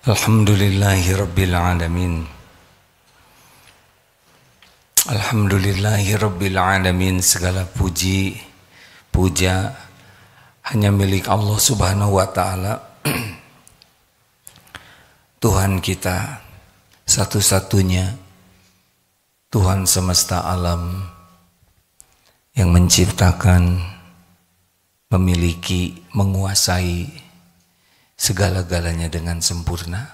Alhamdulillahi Rabbil Alamin. Alhamdulillahi Rabbil Alamin. Segala puji, puja hanya milik Allah Subhanahu wa Ta'ala. Tuhan kita satu-satunya, Tuhan semesta alam yang menciptakan, memiliki, menguasai segala-galanya dengan sempurna.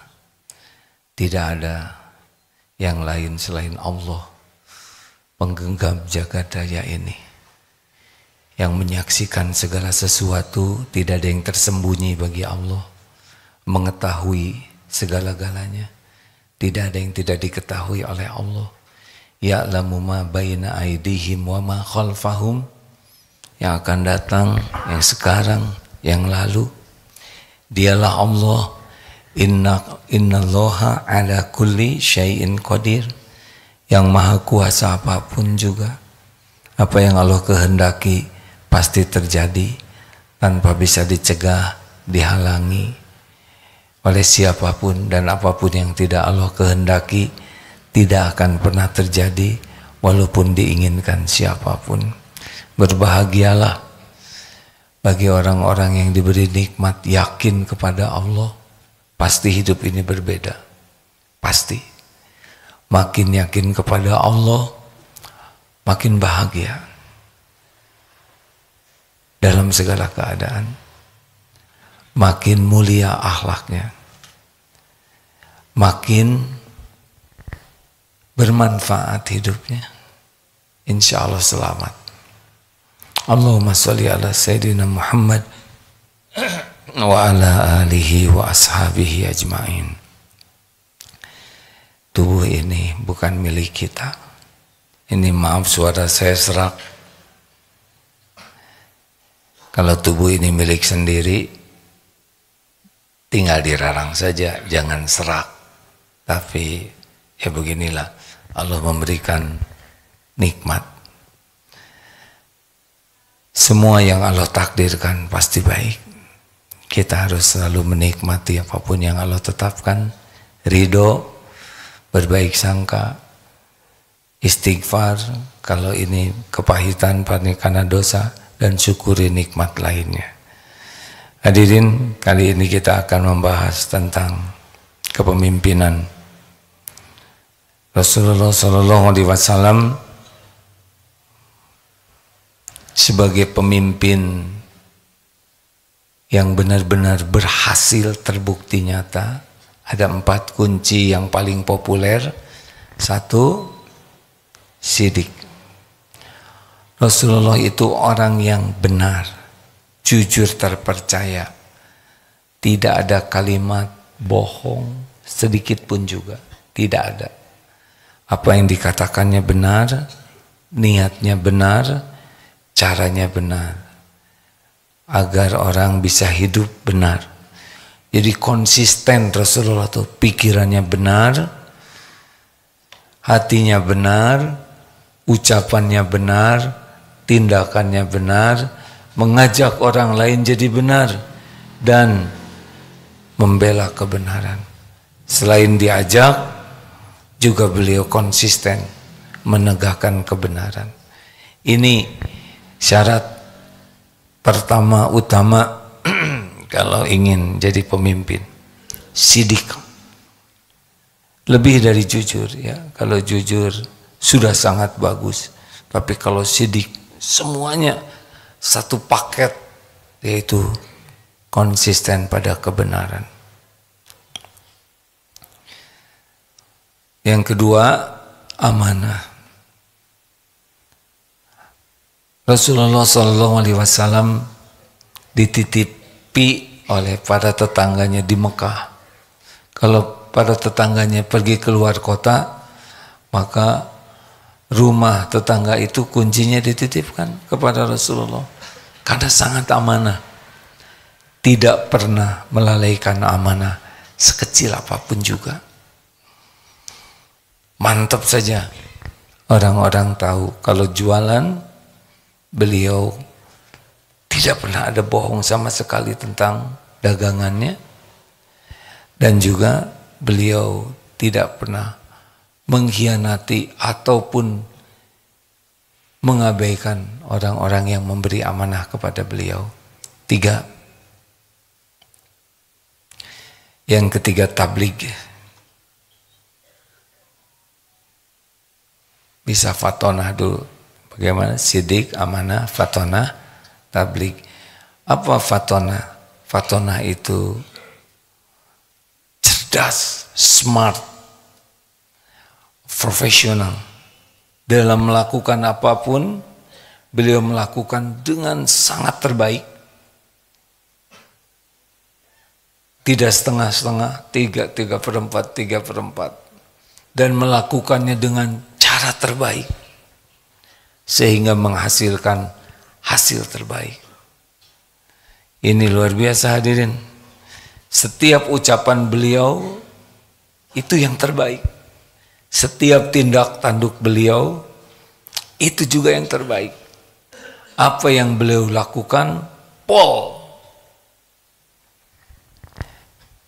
Tidak ada yang lain selain Allah, penggenggam jagat raya ini, yang menyaksikan segala sesuatu. Tidak ada yang tersembunyi bagi Allah, mengetahui segala-galanya. Tidak ada yang tidak diketahui oleh Allah. Ya'lamu ma baina aidihim wa ma khalfahum, yang akan datang, yang sekarang, yang lalu. Dialah Allah. Innallaha ala kulli syai'in qadir, yang maha kuasa apapun juga. Apa yang Allah kehendaki pasti terjadi, tanpa bisa dicegah, dihalangi oleh siapapun. Dan apapun yang tidak Allah kehendaki tidak akan pernah terjadi, walaupun diinginkan siapapun. Berbahagialah bagi orang-orang yang diberi nikmat yakin kepada Allah. Pasti hidup ini berbeda. Pasti. Makin yakin kepada Allah, makin bahagia dalam segala keadaan. Makin mulia akhlaknya. Makin bermanfaat hidupnya. Insya Allah selamat. Allahumma sholli ala Sayyidina Muhammad wa ala alihi wa ashabihi ajma'in. Tubuh ini bukan milik kita. Ini maaf suara saya serak. Kalau tubuh ini milik sendiri, tinggal dirarang saja, jangan serak. Tapi ya beginilah, Allah memberikan nikmat. Semua yang Allah takdirkan pasti baik. Kita harus selalu menikmati apapun yang Allah tetapkan. Ridho, berbaik sangka, istighfar kalau ini kepahitan karena dosa, dan syukuri nikmat lainnya. Hadirin, kali ini kita akan membahas tentang kepemimpinan Rasulullah SAW sebagai pemimpin yang benar-benar berhasil, terbukti nyata. Ada 4 kunci yang paling populer. 1, sidik. Rasulullah itu orang yang benar, jujur, terpercaya. Tidak ada kalimat bohong sedikit pun juga. Tidak ada. Apa yang dikatakannya benar, niatnya benar, caranya benar, agar orang bisa hidup benar. Jadi konsisten Rasulullah itu, pikirannya benar, hatinya benar, ucapannya benar, tindakannya benar, mengajak orang lain jadi benar, dan membela kebenaran. Selain diajak, juga beliau konsisten menegakkan kebenaran. Ini syarat pertama utama kalau ingin jadi pemimpin. Sidik. Lebih dari jujur ya. Kalau jujur sudah sangat bagus. Tapi kalau sidik, semuanya satu paket, yaitu konsisten pada kebenaran. Yang kedua, amanah. Rasulullah SAW dititipi oleh para tetangganya di Mekah. Kalau para tetangganya pergi keluar kota, maka rumah tetangga itu kuncinya dititipkan kepada Rasulullah. Karena sangat amanah. Tidak pernah melalaikan amanah sekecil apapun juga. Mantap saja. Orang-orang tahu kalau jualan, beliau tidak pernah ada bohong sama sekali tentang dagangannya. Dan juga beliau tidak pernah mengkhianati ataupun mengabaikan orang-orang yang memberi amanah kepada beliau. 3. Yang ketiga, tabligh. Bisa fatonah dulu. Bagaimana? Sidik, amanah, fatonah, tabligh. Apa fatonah? Fatonah itu cerdas, smart, profesional. Dalam melakukan apapun, beliau melakukan dengan sangat terbaik. Tidak setengah-setengah, 3/4. Dan melakukannya dengan cara terbaik. Sehingga menghasilkan hasil terbaik. Ini luar biasa hadirin. Setiap ucapan beliau itu yang terbaik. Setiap tindak tanduk beliau itu juga yang terbaik. Apa yang beliau lakukan, pol.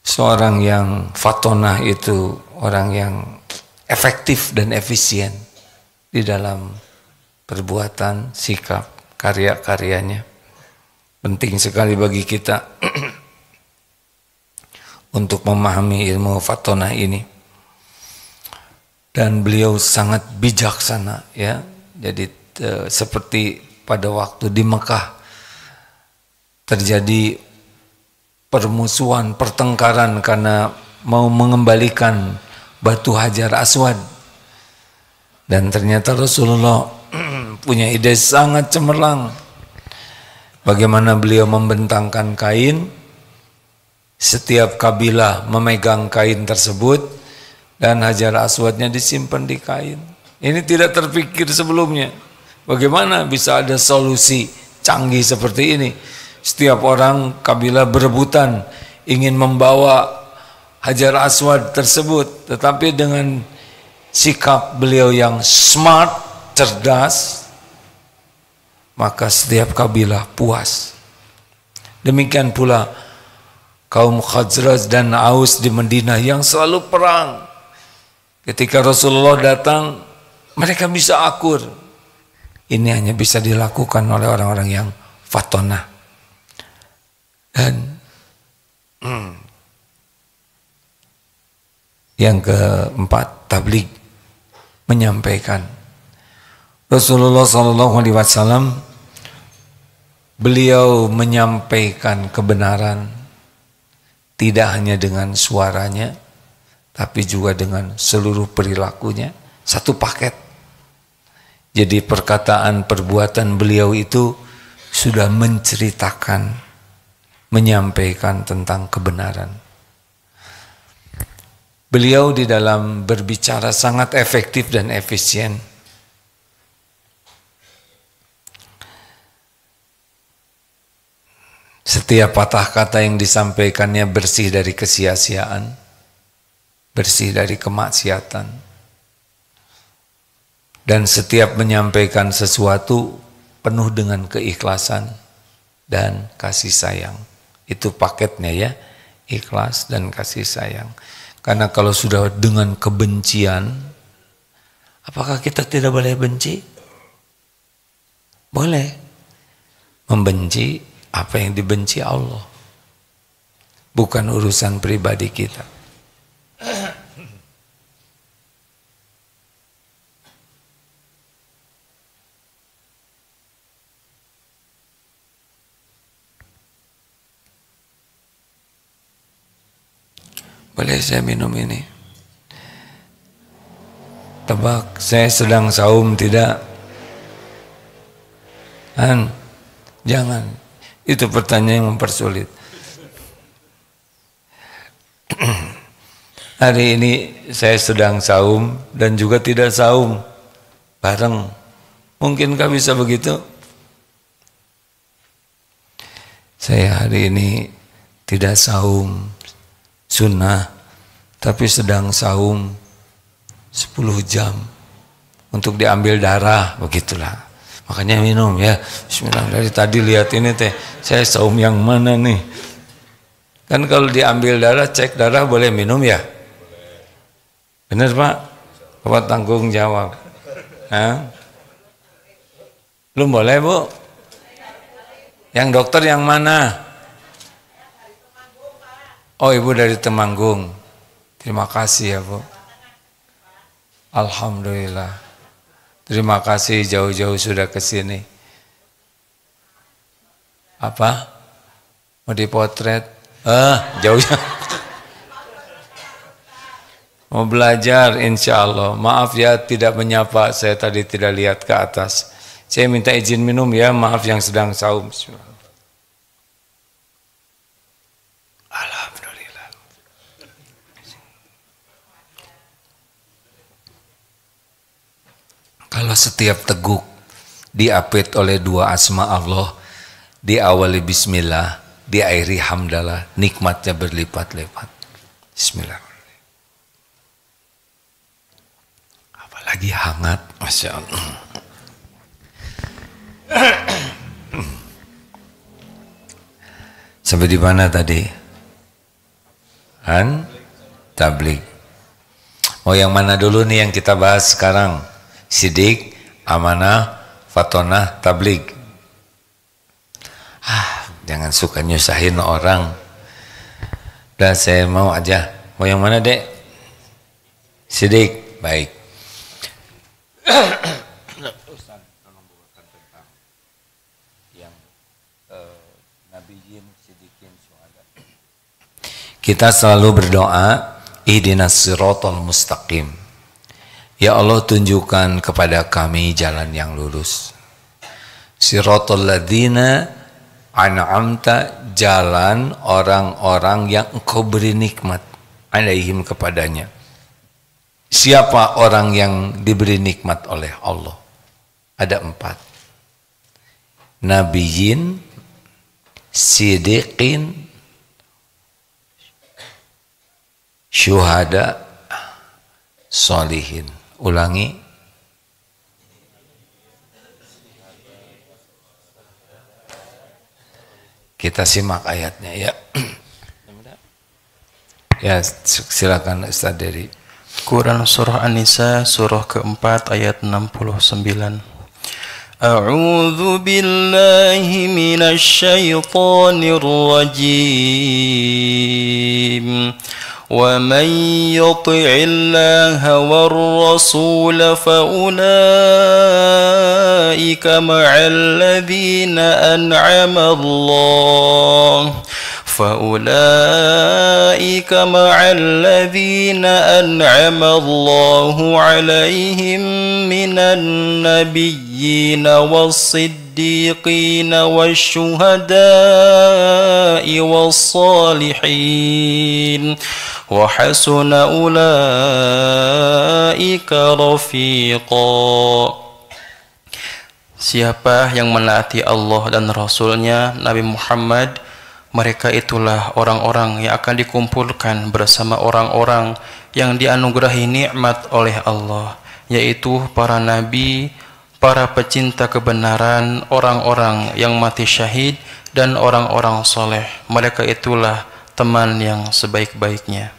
Seorang yang fatonah itu orang yang efektif dan efisien di dalam perbuatan, sikap, karya-karyanya. Penting sekali bagi kita untuk memahami ilmu fatonah ini. Dan beliau sangat bijaksana, ya. Jadi seperti pada waktu di Mekah terjadi permusuhan, pertengkaran karena mau mengembalikan batu Hajar Aswad. Dan ternyata Rasulullah punya ide sangat cemerlang. Bagaimana beliau membentangkan kain, setiap kabilah memegang kain tersebut, dan Hajar Aswadnya disimpan di kain. Ini tidak terpikir sebelumnya. Bagaimana bisa ada solusi canggih seperti ini? Setiap orang kabilah berebutan ingin membawa Hajar Aswad tersebut. Tetapi dengan sikap beliau yang smart, cerdas, maka setiap kabilah puas. Demikian pula kaum Khazraj dan Aus di Madinah yang selalu perang. Ketika Rasulullah datang, mereka bisa akur. Ini hanya bisa dilakukan oleh orang-orang yang fatonah. Dan yang keempat, tabligh, menyampaikan. Rasulullah SAW, beliau menyampaikan kebenaran tidak hanya dengan suaranya, tapi juga dengan seluruh perilakunya, satu paket. Jadi perkataan, perbuatan beliau itu sudah menceritakan, menyampaikan tentang kebenaran. Beliau di dalam berbicara sangat efektif dan efisien. Setiap patah kata yang disampaikannya bersih dari kesia-siaan, bersih dari kemaksiatan. Dan setiap menyampaikan sesuatu penuh dengan keikhlasan dan kasih sayang. Itu paketnya ya, ikhlas dan kasih sayang. Karena kalau sudah dengan kebencian, apakah kita tidak boleh benci? Boleh. Membenci apa yang dibenci Allah. Bukan urusan pribadi kita. Boleh saya minum ini? Tebak, saya sedang saum tidak? Jangan. Itu pertanyaan yang mempersulit. Hari ini saya sedang saum dan juga tidak saum bareng. Mungkinkah bisa begitu? Saya hari ini tidak saum sunnah, tapi sedang saum 10 jam untuk diambil darah, begitulah. Makanya minum ya. Bismillah, dari tadi lihat ini teh, saya saum yang mana nih? Kan kalau diambil darah, cek darah boleh minum ya? Benar Pak? Bapak tanggung jawab. Hah? Belum boleh Bu? Yang dokter yang mana? Oh Ibu dari Temanggung. Terima kasih ya Bu. Alhamdulillah. Terima kasih jauh-jauh sudah ke sini. Apa? Mau dipotret? Jauh-jauh. Mau belajar insya Allah. Maaf ya tidak menyapa, saya tadi tidak lihat ke atas. Saya minta izin minum ya, maaf yang sedang saum. Alhamdulillah. Kalau setiap teguk diapit oleh dua asma Allah, diawali bismillah, diakhiri hamdalah, nikmatnya berlipat-lipat. Bismillahirrahmanirrahim. Apalagi hangat, Masya Allah. Sampai di mana tadi? Tabligh. Oh yang mana dulu nih yang kita bahas sekarang? Sidik, amanah, fatonah, tabligh. Jangan suka nyusahin orang. Dan saya mau aja. Mau yang mana dek? Sidik, baik. Ustaz, tolong bawakan tentang yang nabiyin, sidikin, syuhada. Kita selalu berdoa, ihdinas siratal mustaqim. Ya Allah tunjukkan kepada kami jalan yang lurus. Siratal ladzina an'amta, jalan orang-orang yang engkau beri nikmat alaihim kepadanya. Siapa orang yang diberi nikmat oleh Allah? Ada 4. Nabiyyin, sidiqin, syuhada, sholihin. Ulangi. Kita simak ayatnya ya. Ya silakan Ustaz Dery. Quran surah An-Nisa surah keempat ayat 69. A'udzu billahi minasy syaithanir rajim. ومن يطع الله والرسول فأولئك مع الذين أنعم الله عليهم من النبيين والصديقين والشهداء والصالحين وحسن أولئك رفيقا. Siapa yang menaati Allah dan Rasulnya Nabi Muhammad, mereka itulah orang-orang yang akan dikumpulkan bersama orang-orang yang dianugerahi nikmat oleh Allah, yaitu para nabi, para pecinta kebenaran, orang-orang yang mati syahid, dan orang-orang soleh. Mereka itulah teman yang sebaik-baiknya.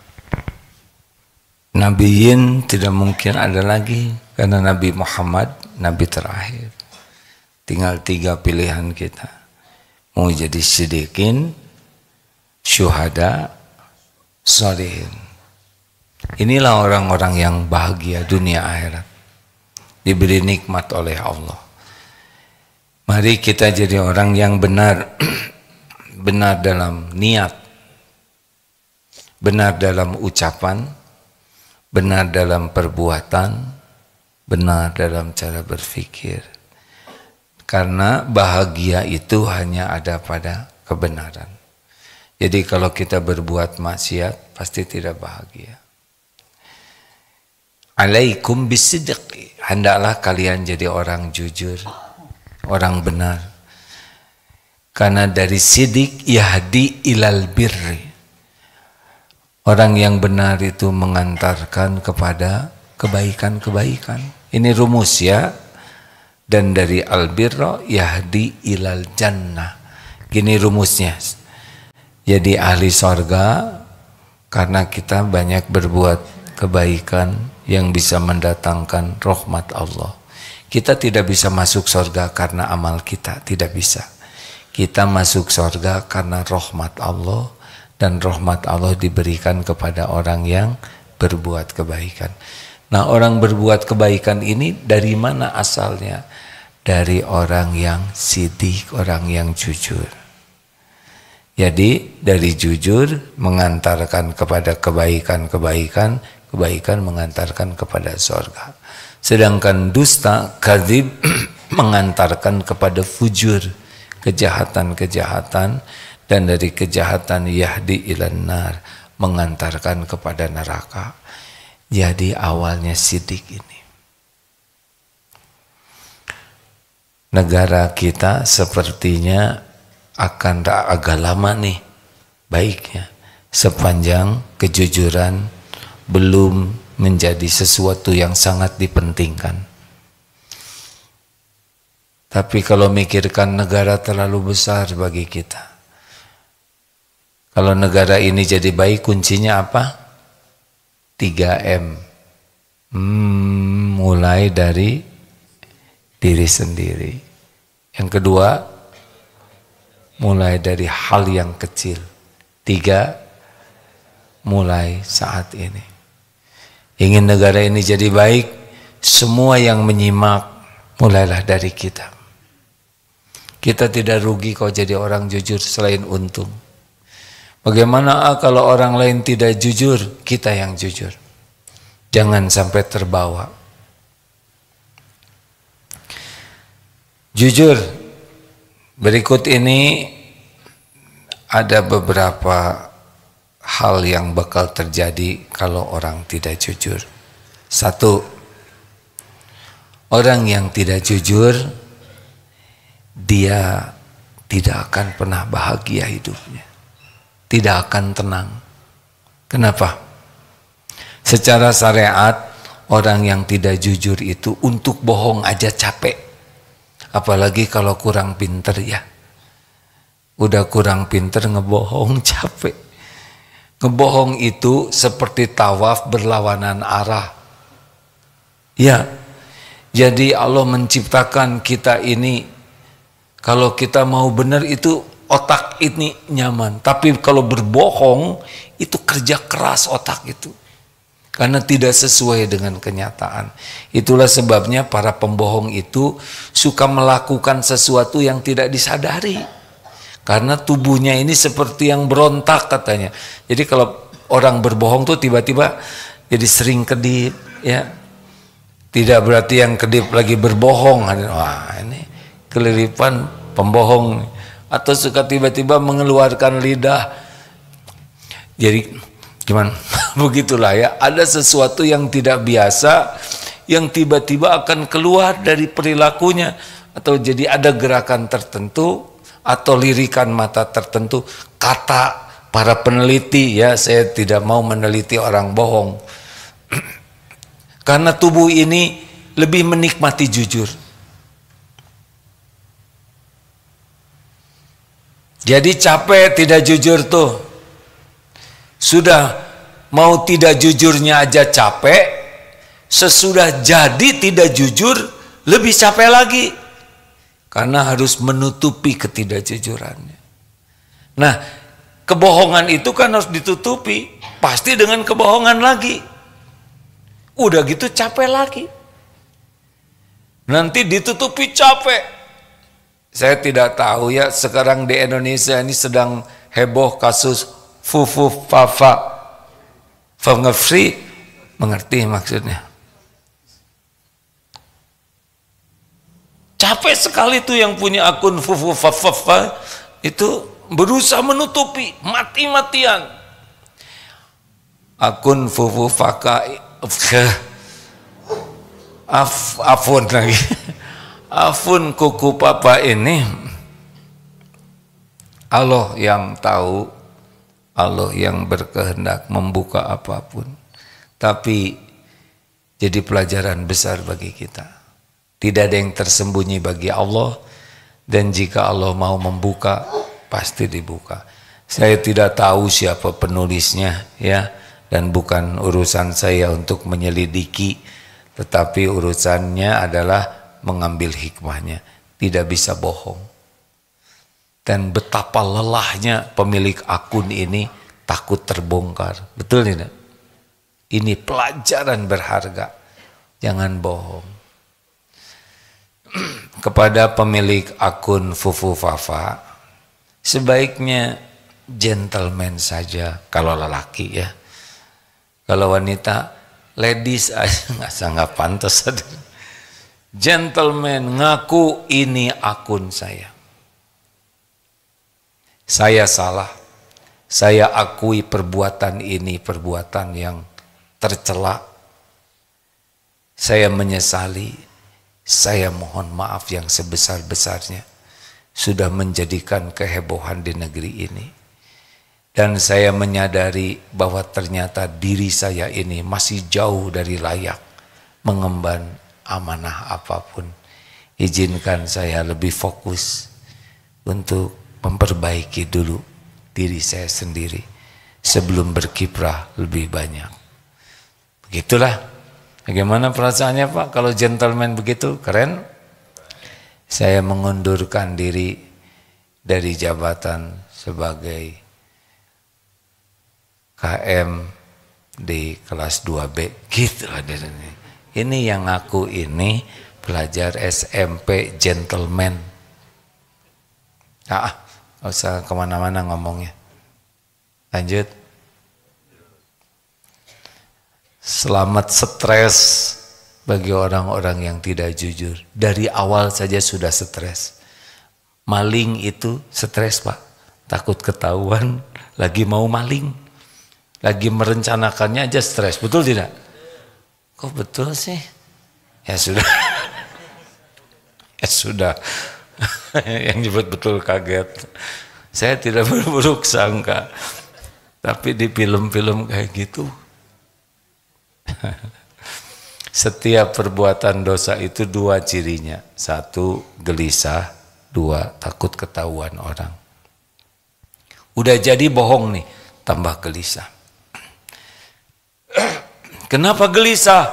Nabiyin tidak mungkin ada lagi, karena Nabi Muhammad Nabi terakhir. Tinggal 3 pilihan kita. Mau jadi sidikin, syuhada, sholihin. Inilah orang-orang yang bahagia dunia akhirat, diberi nikmat oleh Allah. Mari kita jadi orang yang benar, benar dalam niat, benar dalam ucapan, benar dalam perbuatan, benar dalam cara berpikir. Karena bahagia itu hanya ada pada kebenaran. Jadi kalau kita berbuat maksiat pasti tidak bahagia. Alaikum bisidq, hendaklah kalian jadi orang jujur, orang benar. Karena dari sidik yahdi ilal birri. Orang yang benar itu mengantarkan kepada kebaikan-kebaikan. Ini rumus ya. Dan dari albirra yahdi ilal jannah. Gini rumusnya. jadi ahli sorga karena kita banyak berbuat kebaikan yang bisa mendatangkan rahmat Allah. Kita tidak bisa masuk sorga karena amal kita, tidak bisa. Kita masuk sorga karena rahmat Allah, dan rahmat Allah diberikan kepada orang yang berbuat kebaikan. Nah, orang berbuat kebaikan ini dari mana asalnya? Dari orang yang sidik, orang yang jujur. Jadi dari jujur mengantarkan kepada kebaikan-kebaikan, kebaikan mengantarkan kepada surga. Sedangkan dusta, kadzib mengantarkan kepada fujur, kejahatan-kejahatan, dan dari kejahatan yahdi ilan nar, mengantarkan kepada neraka. Jadi awalnya sidik ini. Negara kita sepertinya akan agak lama nih baiknya sepanjang kejujuran belum menjadi sesuatu yang sangat dipentingkan. Tapi kalau mikirkan negara terlalu besar bagi kita. Kalau negara ini jadi baik, kuncinya apa? 3M. Mulai dari diri sendiri. Yang kedua, mulai dari hal yang kecil. 3, mulai saat ini. Ingin negara ini jadi baik, semua yang menyimak mulailah dari kita. Kita tidak rugi kalau jadi orang jujur selain untung. Bagaimana kalau orang lain tidak jujur, kita yang jujur. Jangan sampai terbawa. Jujur, berikut ini ada beberapa hal yang bakal terjadi kalau orang tidak jujur. 1, orang yang tidak jujur, dia tidak akan pernah bahagia hidupnya. Tidak akan tenang. Kenapa? Secara syariat, orang yang tidak jujur itu untuk bohong aja capek. Apalagi kalau kurang pinter ya. Udah kurang pinter ngebohong capek. Ngebohong itu seperti tawaf berlawanan arah. Ya, jadi Allah menciptakan kita ini, kalau kita mau benar itu otak ini nyaman. Tapi kalau berbohong itu kerja keras otak itu. Karena tidak sesuai dengan kenyataan. Itulah sebabnya para pembohong itu suka melakukan sesuatu yang tidak disadari. Karena tubuhnya ini seperti yang berontak katanya. Jadi kalau orang berbohong tuh tiba-tiba jadi sering kedip, ya. Tidak berarti yang kedip lagi berbohong. Wah, ini keliripan pembohong. Atau suka tiba-tiba mengeluarkan lidah. Jadi gimana? Begitulah ya. Ada sesuatu yang tidak biasa yang tiba-tiba akan keluar dari perilakunya. Atau jadi ada gerakan tertentu atau lirikan mata tertentu. Kata para peneliti, ya, saya tidak mau meneliti orang bohong. Karena tubuh ini lebih menikmati jujur. Jadi capek tidak jujur tuh. Sudah mau tidak jujurnya aja capek, sesudah jadi tidak jujur lebih capek lagi. Karena harus menutupi ketidakjujurannya. Nah, kebohongan itu kan harus ditutupi, pasti dengan kebohongan lagi. Udah gitu capek lagi. Nanti ditutupi capek. Saya tidak tahu ya, sekarang di Indonesia ini sedang heboh kasus fufu fafa fengefri, mengerti maksudnya? Capek sekali tuh yang punya akun fufu fafa itu berusaha menutupi mati-matian. Akun fufu faka afun lagi. Afun kuku papa ini Allah yang tahu, Allah yang berkehendak membuka apapun. Tapi jadi pelajaran besar bagi kita. Tidak ada yang tersembunyi bagi Allah, dan jika Allah mau membuka pasti dibuka. Saya tidak tahu siapa penulisnya ya, dan bukan urusan saya untuk menyelidiki, tetapi urusannya adalah mengambil hikmahnya. Tidak bisa bohong. Dan betapa lelahnya pemilik akun ini takut terbongkar. Betul tidak? Ini pelajaran berharga. Jangan bohong. Kepada pemilik akun Fufu Fafa, sebaiknya gentleman saja kalau lelaki ya. Kalau wanita, ladies aja nggak pantas. Gentleman ngaku ini akun saya. Saya salah. Saya akui perbuatan ini perbuatan yang tercela. Saya menyesali. Saya mohon maaf yang sebesar-besarnya sudah menjadikan kehebohan di negeri ini. Dan saya menyadari bahwa ternyata diri saya ini masih jauh dari layak mengemban amanah apapun. Izinkan saya lebih fokus untuk memperbaiki dulu diri saya sendiri sebelum berkiprah lebih banyak. Begitulah. Bagaimana perasaannya Pak kalau gentleman begitu? Keren. Saya mengundurkan diri dari jabatan sebagai KM di kelas 2B. Gitu hadirnya. Ini yang aku ini pelajar SMP gentleman. Nggak usah kemana-mana ngomongnya. Lanjut. Selamat stres bagi orang-orang yang tidak jujur. Dari awal saja sudah stres. Maling itu stres Pak. Takut ketahuan lagi mau maling. Lagi merencanakannya aja stres. Betul tidak? Kok betul sih? Ya sudah. Ya sudah. Yang nyebut betul kaget. Saya tidak berburuk sangka. Tapi di film-film kayak gitu. Setiap perbuatan dosa itu dua cirinya. Satu, gelisah. Dua, takut ketahuan orang. Udah jadi bohong nih, tambah gelisah. Kenapa gelisah?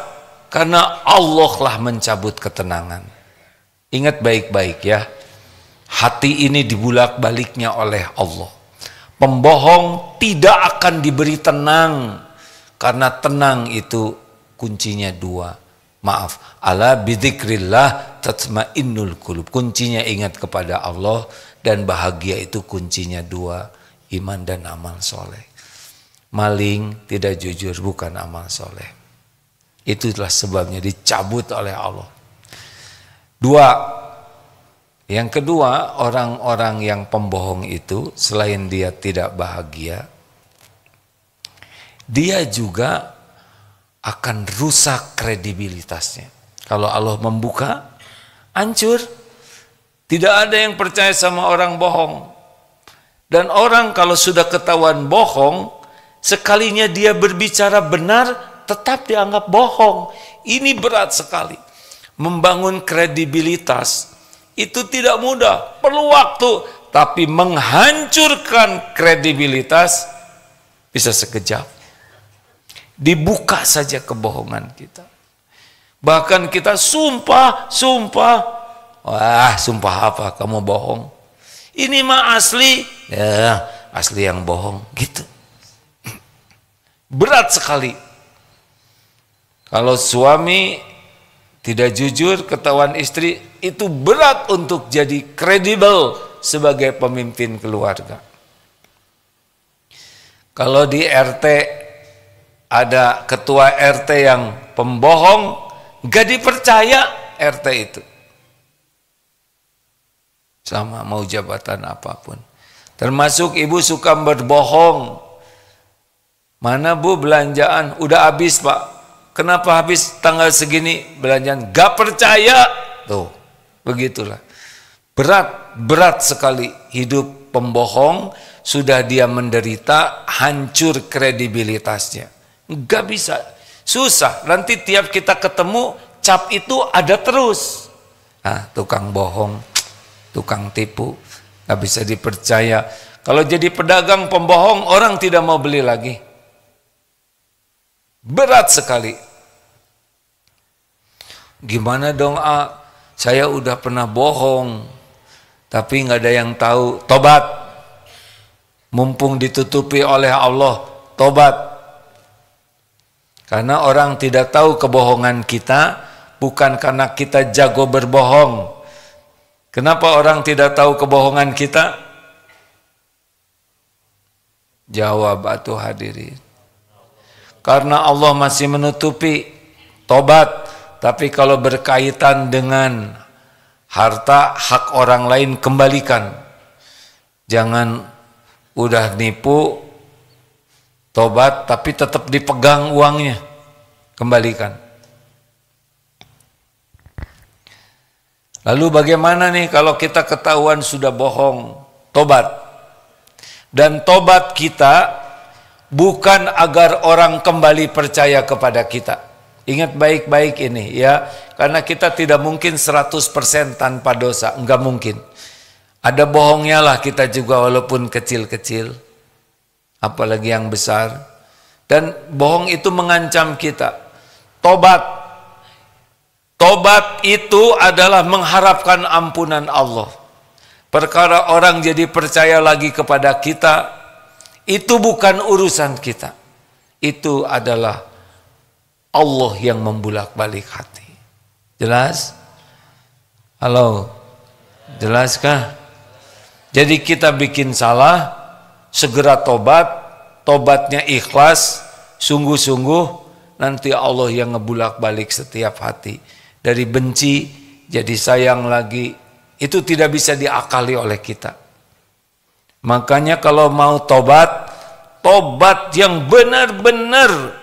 Karena Allah lah mencabut ketenangan. Ingat baik-baik ya. Hati ini dibulak-baliknya oleh Allah. Pembohong tidak akan diberi tenang. Karena tenang itu kuncinya dua. Maaf. Ala bidzikrillah tatmainnul qulub. Kuncinya ingat kepada Allah. Dan bahagia itu kuncinya dua. Iman dan amal soleh. Maling tidak jujur bukan amal soleh. Itulah sebabnya dicabut oleh Allah. Dua. Yang kedua, orang-orang yang pembohong itu selain dia tidak bahagia, dia juga akan rusak kredibilitasnya. Kalau Allah membuka, hancur. Tidak ada yang percaya sama orang bohong. Dan orang kalau sudah ketahuan bohong, sekalinya dia berbicara benar, tetap dianggap bohong. Ini berat sekali. Membangun kredibilitas itu tidak mudah, perlu waktu. Tapi menghancurkan kredibilitas bisa sekejap. Dibuka saja kebohongan kita. Bahkan kita sumpah. Wah, sumpah apa? Kamu bohong. Ini mah asli. Ya, asli yang bohong. Gitu. Berat sekali. Kalau suami tidak jujur ketahuan istri, itu berat untuk jadi kredibel sebagai pemimpin keluarga. Kalau di RT ada ketua RT yang pembohong, gak dipercaya RT itu. Sama mau jabatan apapun. Termasuk ibu suka berbohong. Mana bu belanjaan? Udah habis pak. Kenapa habis tanggal segini belanjaan? Gak percaya. Tuh, begitulah. Berat sekali hidup pembohong. Sudah dia menderita, hancur kredibilitasnya. Gak bisa, susah. Nanti tiap kita ketemu, cap itu ada terus. Nah, tukang bohong, tukang tipu, gak bisa dipercaya. Kalau jadi pedagang pembohong, orang tidak mau beli lagi. Berat sekali. Gimana dong, saya udah pernah bohong, tapi nggak ada yang tahu. Tobat. Mumpung ditutupi oleh Allah, tobat. Karena orang tidak tahu kebohongan kita, bukan karena kita jago berbohong. Kenapa orang tidak tahu kebohongan kita? Jawab atuh hadirin. Karena Allah masih menutupi. Tobat. Tapi kalau berkaitan dengan harta hak orang lain, kembalikan. Jangan udah nipu, tobat tapi tetap dipegang uangnya, kembalikan. Lalu bagaimana nih kalau kita ketahuan sudah bohong? Tobat. Dan tobat kita bukan agar orang kembali percaya kepada kita. Ingat baik-baik ini ya, karena kita tidak mungkin 100% tanpa dosa, enggak mungkin. Ada bohongnya lah kita juga walaupun kecil-kecil, apalagi yang besar. Dan bohong itu mengancam kita. Tobat. Tobat itu adalah mengharapkan ampunan Allah. Perkara orang jadi percaya lagi kepada kita, itu bukan urusan kita. Itu adalah Allah yang membulak-balik hati. Jelas? Halo? Jelaskah? Jadi kita bikin salah, segera tobat, tobatnya ikhlas, sungguh-sungguh, nanti Allah yang ngebulak-balik setiap hati. Dari benci jadi sayang lagi. Itu tidak bisa diakali oleh kita. Makanya kalau mau tobat, tobat yang benar-benar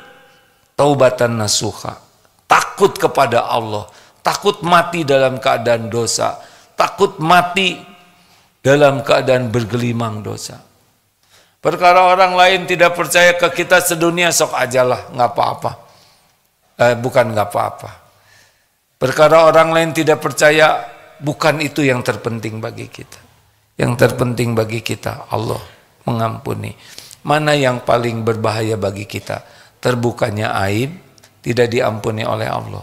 taubatan nasuha. Takut kepada Allah, takut mati dalam keadaan dosa, takut mati dalam keadaan bergelimang dosa. Perkara orang lain tidak percaya ke kita sedunia, sok ajalah, nggak apa-apa. Bukan nggak apa-apa. Perkara orang lain tidak percaya, bukan itu yang terpenting bagi kita. Yang terpenting bagi kita, Allah mengampuni. Mana yang paling berbahaya bagi kita? Terbukanya aib, tidak diampuni oleh Allah.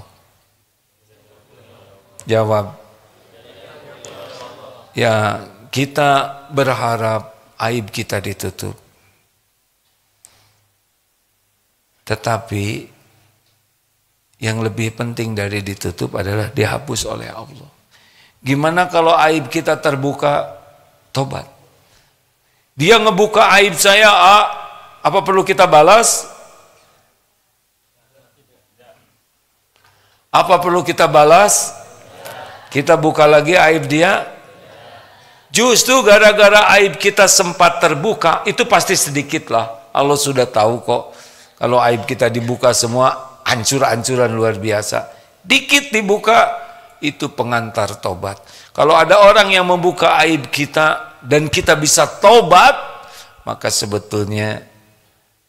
Jawab. Ya, kita berharap aib kita ditutup. Tetapi yang lebih penting dari ditutup adalah dihapus oleh Allah. Gimana kalau aib kita terbuka? Tobat. Dia ngebuka aib saya, apa perlu kita balas? Apa perlu kita balas? Kita buka lagi aib dia? Justru gara-gara aib kita sempat terbuka, itu pasti sedikit lah. Allah sudah tahu kok. Kalau aib kita dibuka semua, hancur-hancuran luar biasa. Dikit dibuka, itu pengantar tobat. Kalau ada orang yang membuka aib kita dan kita bisa tobat, maka sebetulnya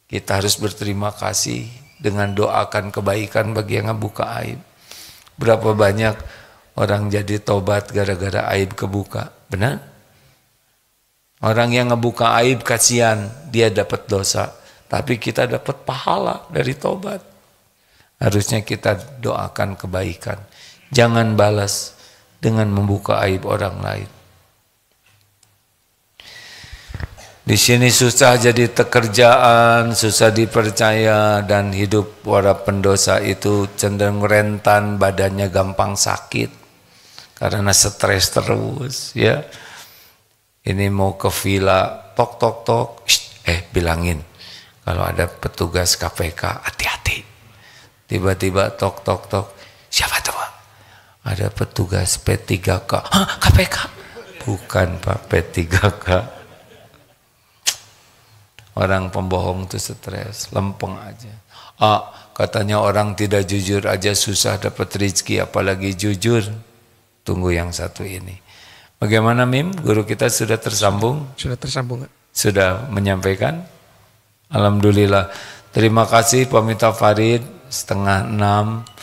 kita harus berterima kasih dengan doakan kebaikan bagi yang membuka aib. Berapa banyak orang jadi tobat gara-gara aib kebuka, benar? Orang yang ngebuka aib kasihan, dia dapat dosa, tapi kita dapat pahala dari tobat. Harusnya kita doakan kebaikan. Jangan balas dengan membuka aib orang lain. Di sini susah jadi pekerjaan, susah dipercaya, dan hidup para pendosa itu cenderung rentan, badannya gampang sakit karena stres terus, ya. Ini mau ke villa, tok tok tok, bilangin kalau ada petugas KPK, hati-hati. Tiba-tiba tok tok tok, siapa tuh? Ada petugas P3K. Hah, KPK? Bukan Pak, P3K. Orang pembohong itu stres, lempeng aja. Katanya orang tidak jujur aja susah dapat rezeki, apalagi jujur. Tunggu yang satu ini. Bagaimana Mim? Guru kita sudah tersambung? Sudah tersambung. Sudah menyampaikan? Alhamdulillah. Terima kasih Pak Mita Farid, 5:30.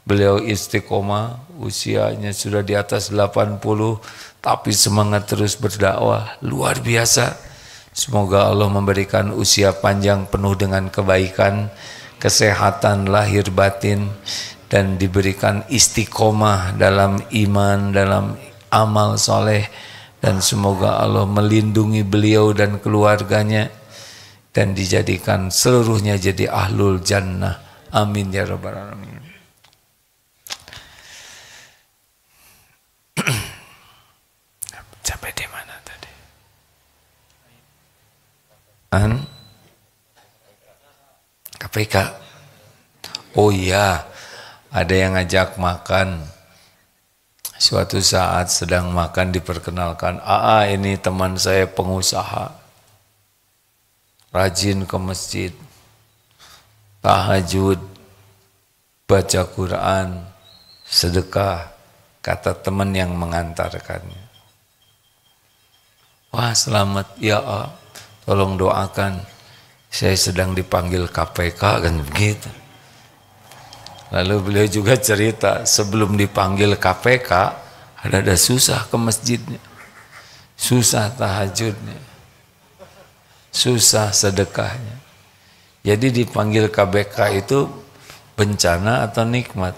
Beliau istiqomah, usianya sudah di atas 80, tapi semangat terus berdakwah, luar biasa. Semoga Allah memberikan usia panjang penuh dengan kebaikan, kesehatan lahir batin, dan diberikan istiqomah dalam iman, dalam amal soleh, dan semoga Allah melindungi beliau dan keluarganya dan dijadikan seluruhnya jadi ahlul jannah. Amin ya rabbal alamin. Sampai di mana tadi? KPK. Oh iya, ada yang ngajak makan. Suatu saat sedang makan diperkenalkan, ini teman saya pengusaha, rajin ke masjid, tahajud, baca Quran, sedekah, kata teman yang mengantarkannya. Wah, selamat ya, tolong doakan, saya sedang dipanggil KPK, kan begitu. Lalu beliau juga cerita, sebelum dipanggil KPK, ada susah ke masjidnya, susah tahajudnya, susah sedekahnya. Jadi dipanggil KPK itu bencana atau nikmat?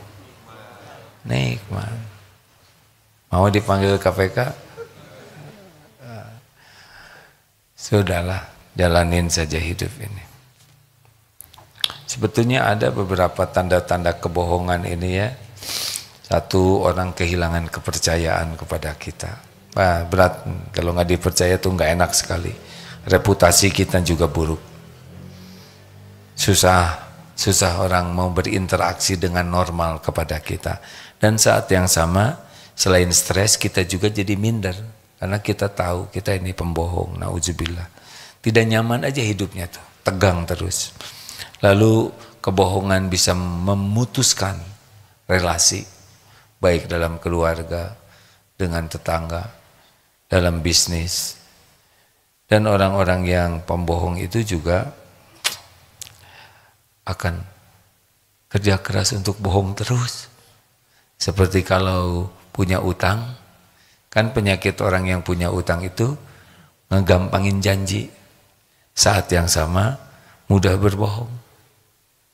Nikmat. Mau dipanggil KPK? Sudahlah, jalanin saja hidup ini. Sebetulnya ada beberapa tanda-tanda kebohongan ini ya. Satu, orang kehilangan kepercayaan kepada kita. Wah, berat, kalau nggak dipercaya tuh nggak enak sekali. Reputasi kita juga buruk. Susah orang mau berinteraksi dengan normal kepada kita. Dan saat yang sama, selain stres, kita juga jadi minder. Karena kita tahu kita ini pembohong, na'udzubillah. Tidak nyaman aja hidupnya tuh, tegang terus. Lalu kebohongan bisa memutuskan relasi, baik dalam keluarga, dengan tetangga, dalam bisnis. Dan orang-orang yang pembohong itu juga akan kerja keras untuk bohong terus. Seperti kalau punya utang, kan penyakit orang yang punya utang itu ngegampangin janji. Saat yang sama mudah berbohong.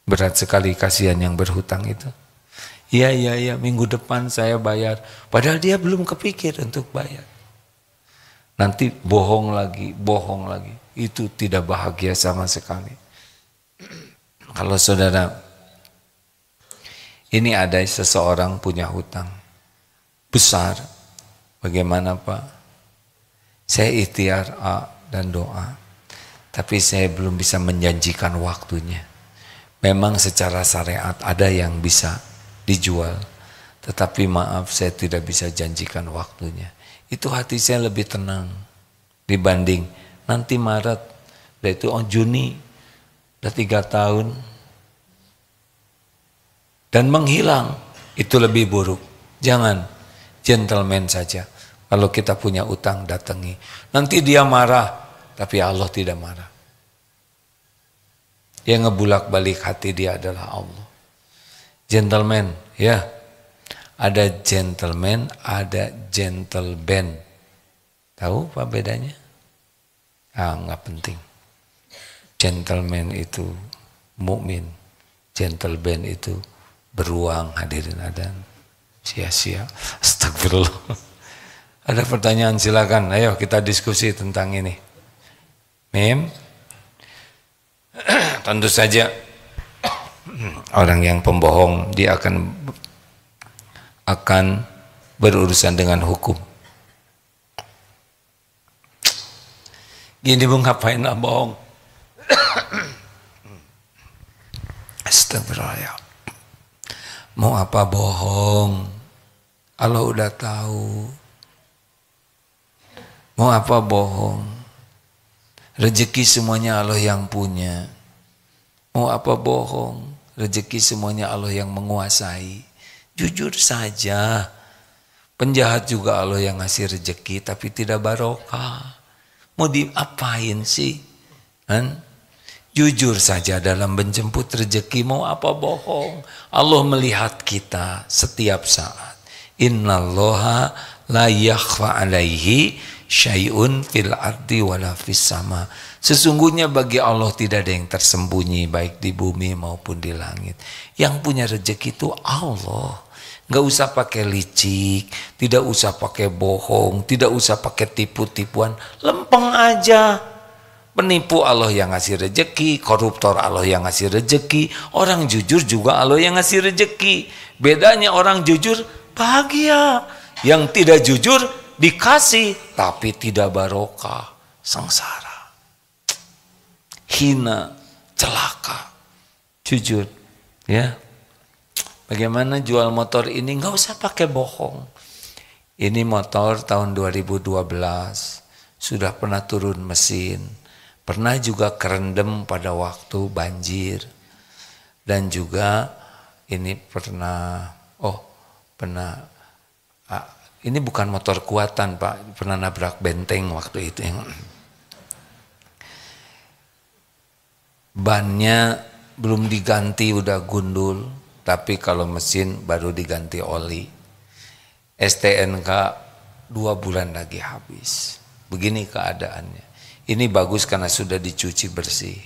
Berat sekali, kasihan yang berhutang itu. Iya, minggu depan saya bayar. Padahal dia belum kepikir untuk bayar. Nanti bohong lagi. Itu tidak bahagia sama sekali. Kalau saudara, ini ada seseorang punya hutang besar. Bagaimana Pak? Saya ikhtiar dan doa, tapi saya belum bisa menjanjikan waktunya. Memang secara syariat ada yang bisa dijual, tetapi maaf saya tidak bisa janjikan waktunya. Itu hati saya lebih tenang dibanding nanti Maret, dan itu Juni, udah 3 tahun, dan menghilang. Itu lebih buruk. Jangan, gentleman saja. Kalau kita punya utang, datangi. Nanti dia marah, tapi Allah tidak marah. Yang ngebulak-balik hati dia adalah Allah. Gentleman, ya. Ada gentleman, ada gentleman. Tahu apa bedanya? Nggak penting. Gentleman itu mukmin, gentleman itu beruang, hadirin adan. Sia-sia. Astagfirullah. Ada pertanyaan silakan. Ayo kita diskusi tentang ini. Mim. Tentu saja orang yang pembohong dia akan berurusan dengan hukum. Gini Bung, ngapain lah bohong? Astagfirullah. Mau apa bohong? Allah udah tahu. Mau apa bohong? Rezeki semuanya Allah yang punya. Mau apa bohong? Rezeki semuanya Allah yang menguasai. Jujur saja. Penjahat juga Allah yang ngasih rezeki tapi tidak barokah. Mau diapain sih? Kan? Jujur saja dalam menjemput rezeki. Mau apa bohong? Allah melihat kita setiap saat. Innallaha La yakhfa alaihi syai'un fil ardi wala fis sama. Sesungguhnya bagi Allah tidak ada yang tersembunyi baik di bumi maupun di langit. Yang punya rezeki itu Allah. Nggak usah pakai licik, tidak usah pakai bohong, tidak usah pakai tipu-tipuan, lempeng aja. Penipu Allah yang ngasih rezeki, koruptor Allah yang ngasih rezeki, orang jujur juga Allah yang ngasih rezeki. Bedanya orang jujur bahagia, yang tidak jujur dikasih tapi tidak barokah, sengsara, hina, celaka. Jujur, ya. Bagaimana jual motor ini? Nggak usah pakai bohong. Ini motor tahun 2012 sudah pernah turun mesin, pernah juga kerendam pada waktu banjir, dan juga ini pernah ini bukan motor kuatan Pak, pernah nabrak benteng waktu itu. Yang bannya belum diganti udah gundul, tapi kalau mesin baru diganti oli. STNK 2 bulan lagi habis. Begini keadaannya. Ini bagus karena sudah dicuci bersih.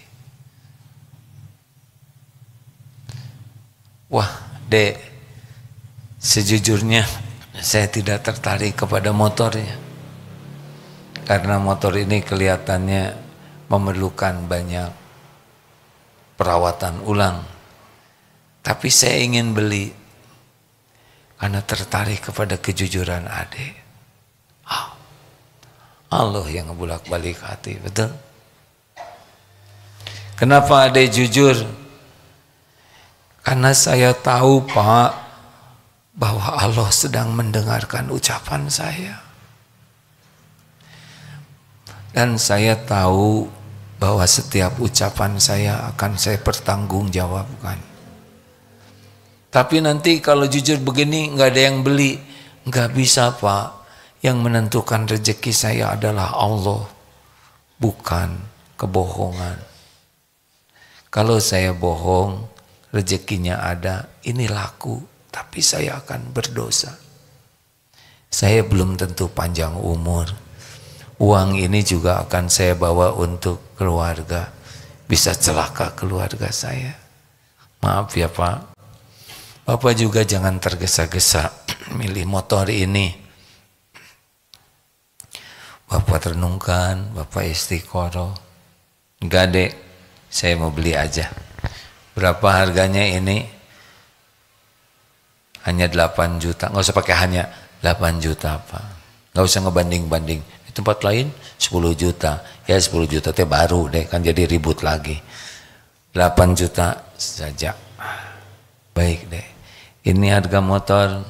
Wah, Dek, sejujurnya saya tidak tertarik kepada motornya. Karena motor ini kelihatannya memerlukan banyak perawatan ulang. Tapi saya ingin beli karena tertarik kepada kejujuran adik. Allah yang ngebulak-balik hati, betul? Kenapa adik jujur? Karena saya tahu Pak, bahwa Allah sedang mendengarkan ucapan saya. Dan saya tahu bahwa setiap ucapan saya akan saya pertanggungjawabkan. Tapi nanti kalau jujur begini nggak ada yang beli, nggak bisa Pak. Yang menentukan rezeki saya adalah Allah, bukan kebohongan. Kalau saya bohong, rezekinya ada, ini laku, tapi saya akan berdosa. Saya belum tentu panjang umur. Uang ini juga akan saya bawa untuk keluarga, bisa celaka keluarga saya. Maaf ya Pak. Bapak juga jangan tergesa-gesa milih motor ini. Bapak renungkan, Bapak istiqoroh. Enggak Dek, saya mau beli aja. Berapa harganya ini? Hanya 8 juta. Nggak usah pakai hanya 8 juta Pak. Nggak usah ngebanding-banding. Di tempat lain 10 juta. Ya 10 juta itu baru deh, kan jadi ribut lagi. 8 juta saja. Baik deh. Ini harga motor,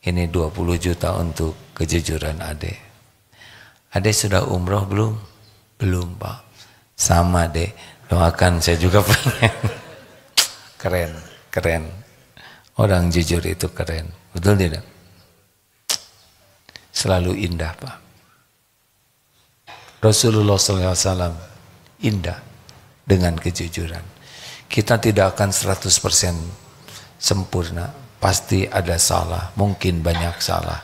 ini 20 juta untuk kejujuran Ade. Ade sudah umroh belum? Belum Pak. Sama deh. Doakan saya juga pengen. Keren, keren. Orang jujur itu keren. Betul tidak? Selalu indah Pak. Rasulullah SAW indah dengan kejujuran. Kita tidak akan 100% sempurna. Pasti ada salah, mungkin banyak salah.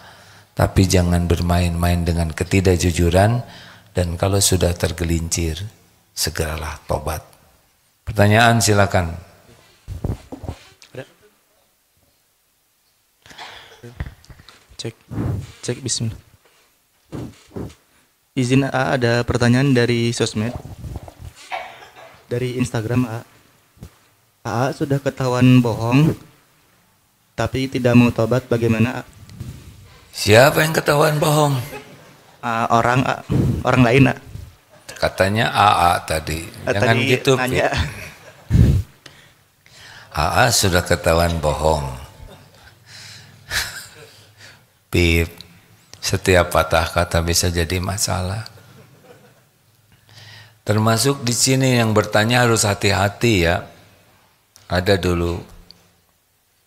Tapi jangan bermain-main dengan ketidakjujuran, dan kalau sudah tergelincir, segeralah tobat. Pertanyaan silakan. Cek bismillah. Izin A, ada pertanyaan dari sosmed. Dari Instagram A. A sudah ketahuan bohong, tapi tidak mau tobat, bagaimana A? Siapa yang ketahuan bohong? Orang lain A. Katanya AA tadi. Jangan tadi gitu nanya. AA sudah ketahuan bohong. Pip, setiap patah kata bisa jadi masalah. Termasuk di sini yang bertanya harus hati-hati ya. Ada dulu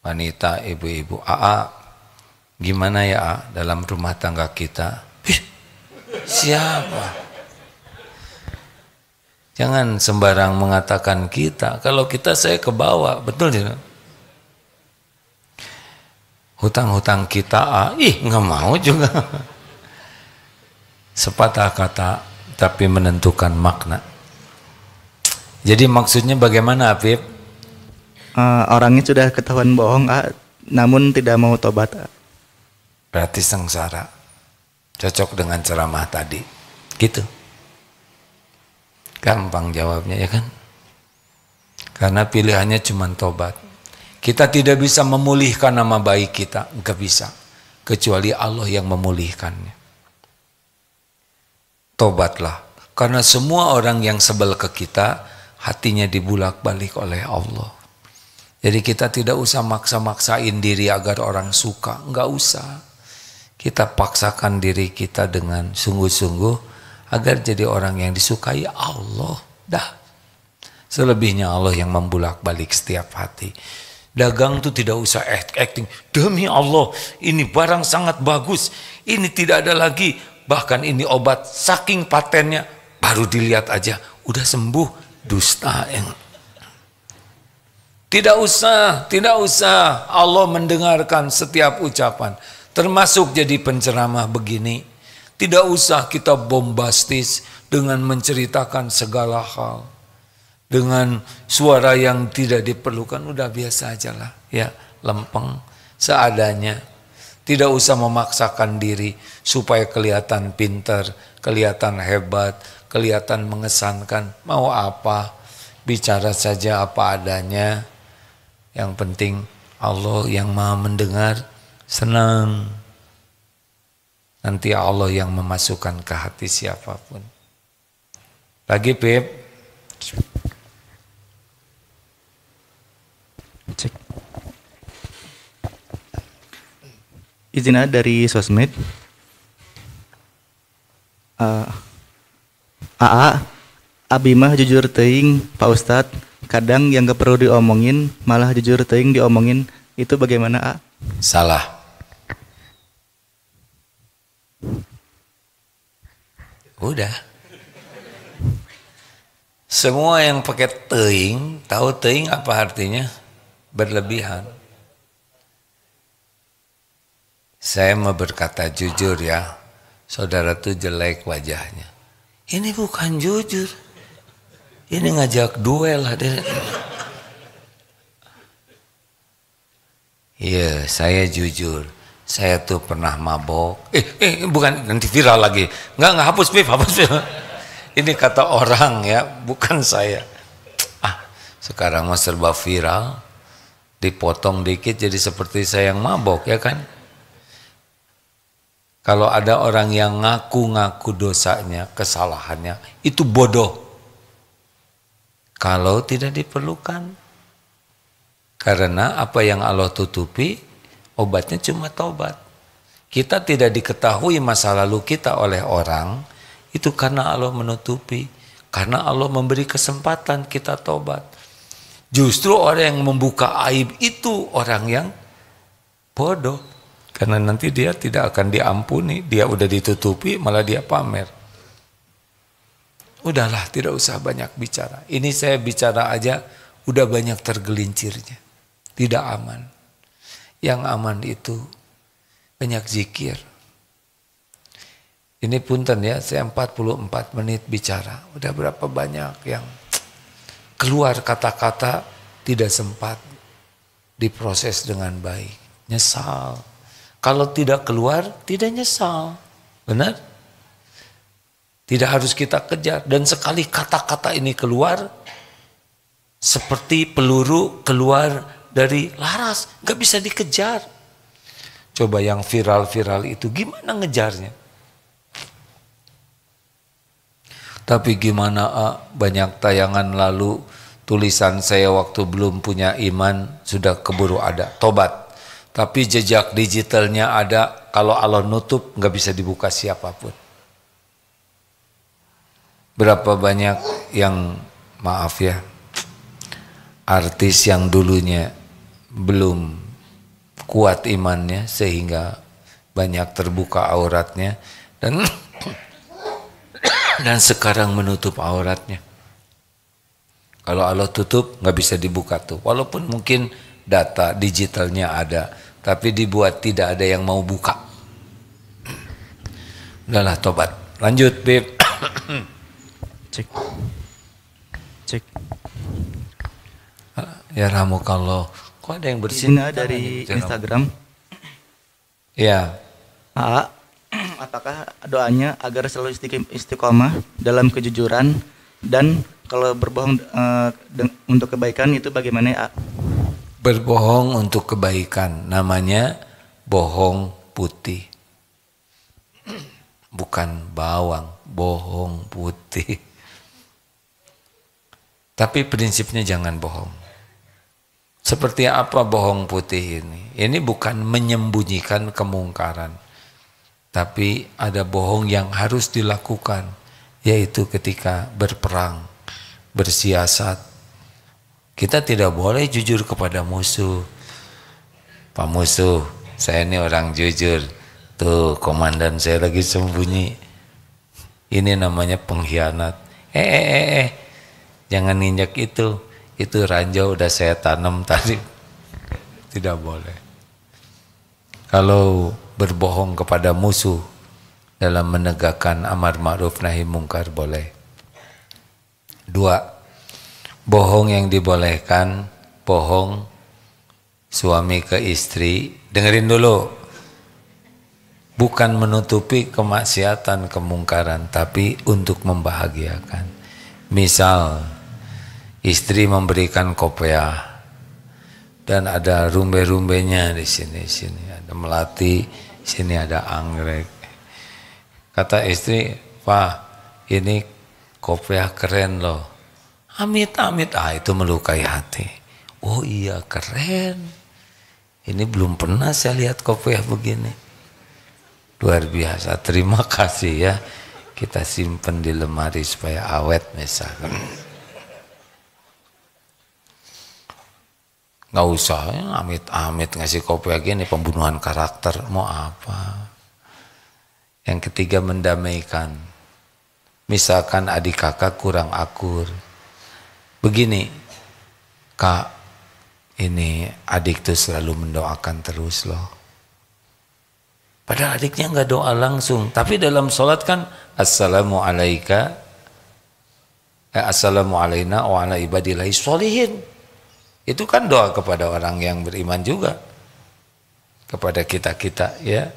wanita, ibu-ibu, AA, gimana ya A, dalam rumah tangga kita? Siapa? Jangan sembarang mengatakan kita. Kalau kita saya ke bawah, betul tidak? hutang-hutang kita, nggak mau juga. Sepatah kata tapi menentukan makna. Jadi maksudnya bagaimana, Afif? Orangnya sudah ketahuan bohong, namun tidak mau tobat. Berarti sengsara. Cocok dengan ceramah tadi. Gitu. Gampang jawabnya, ya kan? Karena pilihannya cuma tobat. Kita tidak bisa memulihkan nama baik kita, nggak bisa. Kecuali Allah yang memulihkannya. Tobatlah. Karena semua orang yang sebel ke kita, hatinya dibulak-balik oleh Allah. Jadi kita tidak usah maksa-maksain diri agar orang suka, nggak usah. Kita paksakan diri kita dengan sungguh-sungguh agar jadi orang yang disukai Allah. Dah. Selebihnya Allah yang membulak-balik setiap hati. Dagang itu tidak usah acting. Demi Allah, ini barang sangat bagus. Ini tidak ada lagi. Bahkan ini obat saking patennya. Baru dilihat aja, udah sembuh. Dusta yang. Tidak usah. Allah mendengarkan setiap ucapan. Termasuk jadi penceramah begini. Tidak usah kita bombastis dengan menceritakan segala hal. Dengan suara yang tidak diperlukan, udah biasa aja lah. Ya, lempeng, seadanya. Tidak usah memaksakan diri supaya kelihatan pintar, kelihatan hebat, kelihatan mengesankan. Mau apa? Bicara saja apa adanya. Yang penting Allah yang Maha mendengar, senang. Nanti Allah yang memasukkan ke hati siapapun. Lagi, Pip. Cek. Izin dari sosmed. Abi mah jujur teuing, Pak Ustadz. Kadang yang gak perlu diomongin malah jujur teuing diomongin. Itu bagaimana, A? Salah. Udah. Semua yang pakai teuing, tahu teuing apa artinya? Berlebihan. Saya mau berkata jujur ya, saudara tuh jelek wajahnya. Ini bukan jujur. Ini ngajak duel lah. Iya, saya jujur. Saya tuh pernah mabok. Bukan, nanti viral lagi. Enggak hapus, Pip, hapus, Pip. Ini kata orang ya, bukan saya. Sekarang mah serba viral. Dipotong dikit jadi seperti saya yang mabok, ya kan? Kalau ada orang yang ngaku-ngaku dosanya, kesalahannya, itu bodoh. Kalau tidak diperlukan. Karena apa yang Allah tutupi, obatnya cuma taubat. Kita tidak diketahui masa lalu kita oleh orang, itu karena Allah menutupi. Karena Allah memberi kesempatan kita taubat. Justru orang yang membuka aib itu orang yang bodoh. Karena nanti dia tidak akan diampuni. Dia udah ditutupi malah dia pamer. Udahlah, tidak usah banyak bicara. Ini saya bicara aja udah banyak tergelincirnya. Tidak aman. Yang aman itu banyak zikir. Ini punten ya, saya 44 menit bicara. Udah berapa banyak yang keluar kata-kata tidak sempat diproses dengan baik. Nyesal. Kalau tidak keluar, tidak nyesal. Benar? Tidak harus kita kejar. Dan sekali kata-kata ini keluar, seperti peluru keluar dari laras. Gak bisa dikejar. Coba yang viral-viral itu gimana ngejarnya? Tapi gimana, banyak tayangan lalu tulisan saya waktu belum punya iman sudah keburu ada. Tobat. Tapi jejak digitalnya ada. Kalau Allah nutup gak bisa dibuka siapapun. Berapa banyak yang, maaf ya, artis yang dulunya belum kuat imannya sehingga banyak terbuka auratnya dan sekarang menutup auratnya. Kalau Allah tutup nggak bisa dibuka tuh. Walaupun mungkin data digitalnya ada, tapi dibuat tidak ada yang mau buka. Udahlah tobat. Lanjut, Bib. Cek. Cek. Ya rahmukallah. Kok ada yang bersin? Ini dari Instagram. Ya. Apakah doanya agar selalu istiqomah dalam kejujuran, dan kalau berbohong untuk kebaikan itu bagaimana ya? Berbohong untuk kebaikan namanya bohong putih. Bukan bawang, bohong putih. Tapi prinsipnya jangan bohong. Seperti apa bohong putih ini? Ini bukan menyembunyikan kemungkaran. Tapi ada bohong yang harus dilakukan, yaitu ketika berperang, bersiasat. Kita tidak boleh jujur kepada musuh. Pak musuh, saya ini orang jujur. Tuh, komandan saya lagi sembunyi. Ini namanya pengkhianat. Jangan nginjak itu. Itu ranjau udah saya tanam tadi. Tidak boleh. Kalau berbohong kepada musuh dalam menegakkan amar ma'ruf nahi mungkar boleh. 2. Bohong yang dibolehkan, bohong suami ke istri. Dengerin dulu. Bukan menutupi kemaksiatan, kemungkaran, tapi untuk membahagiakan. Misal, istri memberikan kopiah dan ada rumbe-rumbenya di sini, ada melati, sini ada anggrek. Kata istri, "Pak, ini kopiah keren loh." Amit-amit, itu melukai hati. Oh iya, keren. Ini belum pernah saya lihat kopiah begini. Luar biasa, terima kasih ya. Kita simpen di lemari supaya awet misalkan. Nggak usah ya, amit-amit ngasih kopiah gini, pembunuhan karakter, mau apa. Yang ketiga, mendamaikan. Misalkan adik kakak kurang akur. Begini, Kak, ini adik tuh selalu mendoakan terus loh. Padahal adiknya nggak doa langsung, tapi dalam sholat kan assalamu alaika, assalamu alaina wa ala ibadillahi sholihin. Itu kan doa kepada orang yang beriman juga, kepada kita-kita ya.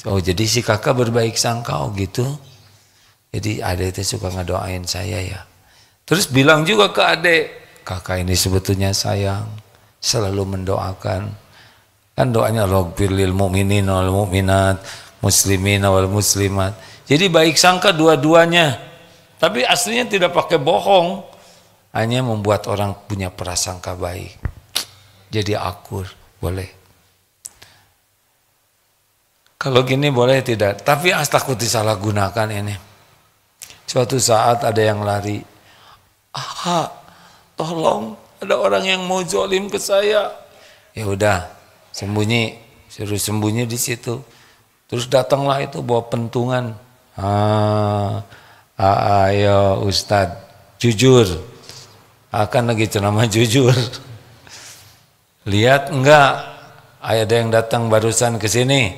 Oh jadi si kakak berbaik sangka gitu. Jadi adik itu suka ngedoain saya ya. Terus bilang juga ke adik, kakak ini sebetulnya sayang, selalu mendoakan. Kan doanya Rabbir lil mu'minin wal mu'minat, muslimin wal muslimat. Jadi baik sangka dua-duanya. Tapi aslinya tidak pakai bohong. Hanya membuat orang punya prasangka baik. Jadi akur, boleh. Kalau gini boleh tidak. Tapi takut disalahgunakan ini. Suatu saat ada yang lari. Tolong, ada orang yang mau zolim ke saya. Ya udah. Sembunyi, suruh sembunyi di situ. Terus datanglah itu bawa pentungan. Ayo Ustadz, jujur. Akan lagi ceramah jujur. Lihat enggak? Ada yang datang barusan ke sini.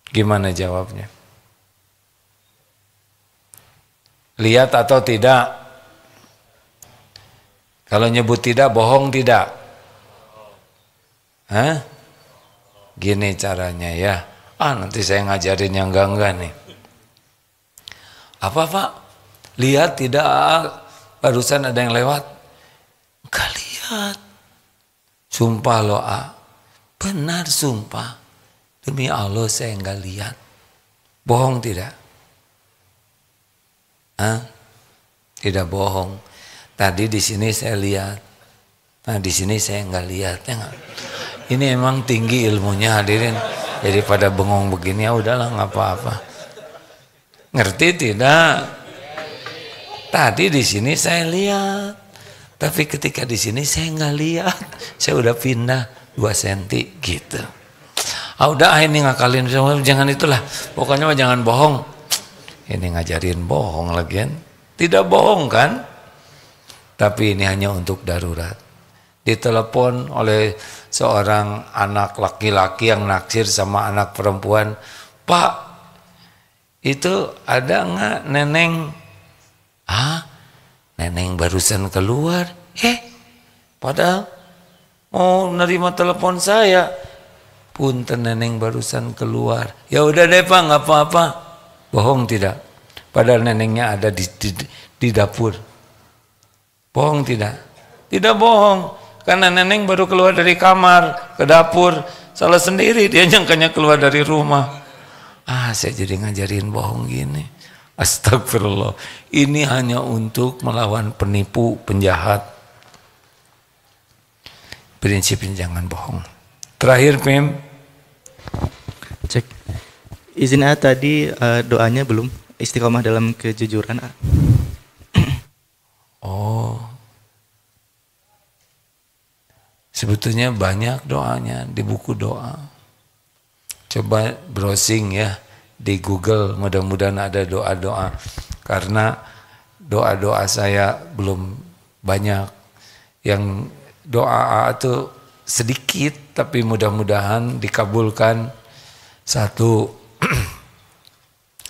Gimana jawabnya? Lihat atau tidak? Kalau nyebut tidak, bohong tidak? Gini caranya ya. Nanti saya ngajarin yang enggak nih. Apa Pak? Lihat tidak? Barusan ada yang lewat. Enggak lihat. Sumpah loh Benar sumpah. Demi Allah saya enggak lihat. Bohong tidak? Tidak bohong. Tadi di sini saya lihat. Nah di sini saya enggak lihat ya enggak? Ini emang tinggi ilmunya hadirin. Jadi pada bengong begini ya udahlah nggak apa-apa. Ngerti tidak? Tadi di sini saya lihat, tapi ketika di sini saya nggak lihat. Saya udah pindah 2 cm gitu. Udah ini ngakalin, jangan itulah. Pokoknya jangan bohong. Ini ngajarin bohong lagi kan? Tidak bohong kan? Tapi ini hanya untuk darurat. ditelepon oleh seorang anak laki-laki yang naksir sama anak perempuan, "Pak, itu ada nggak neneng?" "Ah, neneng barusan keluar." Padahal mau nerima telepon saya. "Punten, neneng barusan keluar." "Ya udah deh Pak, nggak apa-apa." Bohong tidak? Padahal nenengnya ada di dapur. Bohong tidak? Tidak bohong. Karena neneng baru keluar dari kamar ke dapur, salah sendiri, dia nyangkanya keluar dari rumah. Saya jadi ngajarin bohong gini. Astagfirullah. Ini hanya untuk melawan penipu, penjahat. Prinsipnya jangan bohong. Terakhir, Pim. Cek. Izin tadi doanya belum. Istiqomah dalam kejujuran. Sebetulnya banyak doanya di buku doa. Coba browsing ya di Google, mudah-mudahan ada doa-doa. Karena doa-doa saya belum banyak. Yang doa itu sedikit, tapi mudah-mudahan dikabulkan. Satu,